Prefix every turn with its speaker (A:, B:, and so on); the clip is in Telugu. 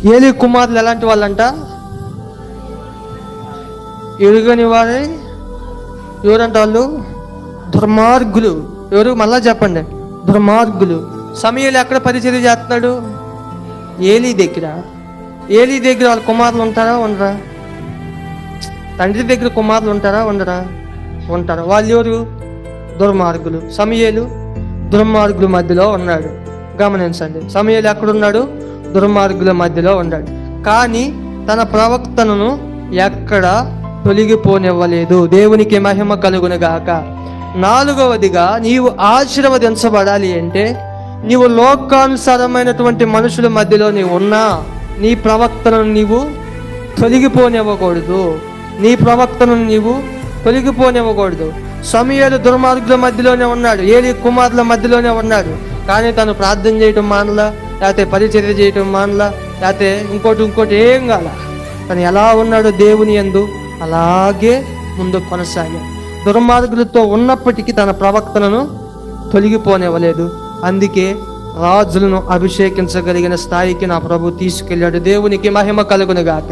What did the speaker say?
A: ఏలీ కుమారులు ఎలాంటి వాళ్ళంట? ఎరుగని వారే. ఎవరంట వాళ్ళు? దుర్మార్గులు. ఎవరు? మళ్ళా చెప్పండి. దుర్మార్గులు. సమూయేలు ఎక్కడ పరిచర్య చేస్తున్నాడు? ఏలీ దగ్గర. ఏలీ దగ్గర వాళ్ళ కుమారులు ఉంటారా ఉండరా? తండ్రి దగ్గర కుమారులు ఉంటారా ఉండరా? ఉంటారు. వాళ్ళు ఎవరు? దుర్మార్గులు. సమూయేలు దుర్మార్గుల మధ్యలో ఉన్నాడు. గమనించండి, సమూయేలు ఎక్కడున్నాడు? దుర్మార్గుల మధ్యలో ఉన్నాడు. కానీ తన ప్రవక్తను ఎక్కడ తొలగిపోనివ్వలేదు. దేవునికి మహిమ కలుగును గాక. 4వదిగా, నీవు ఆశీర్వదించబడాలి అంటే నీవు లోకానుసారమైనటువంటి మనుషుల మధ్యలో నీవు ఉన్నా నీ ప్రవక్తను నీవు తొలగిపోనివ్వకూడదు. నీ ప్రవక్తను నీవు తొలగిపోనివ్వకూడదు. సమూయేలు దుర్మార్గుల మధ్యలోనే ఉన్నాడు, ఏలీ కుమారుల మధ్యలోనే ఉన్నాడు. కానీ తను ప్రార్థన చేయటం మానలా, లేకపోతే పరిచర్య చేయటం మానలా, లేకపోతే ఇంకోటి ఏం కాల. తను ఎలా ఉన్నాడో దేవుని యందు అలాగే ముందు కొనసాగాడు. దుర్మార్గులతో ఉన్నప్పటికీ తన ప్రవక్తలను తొలగిపోనివ్వలేదు. అందుకే రాజులను అభిషేకించగలిగిన స్థాయికి నా ప్రభు తీసుకెళ్ళాడు. దేవునికి మహిమ కలుగును గాక.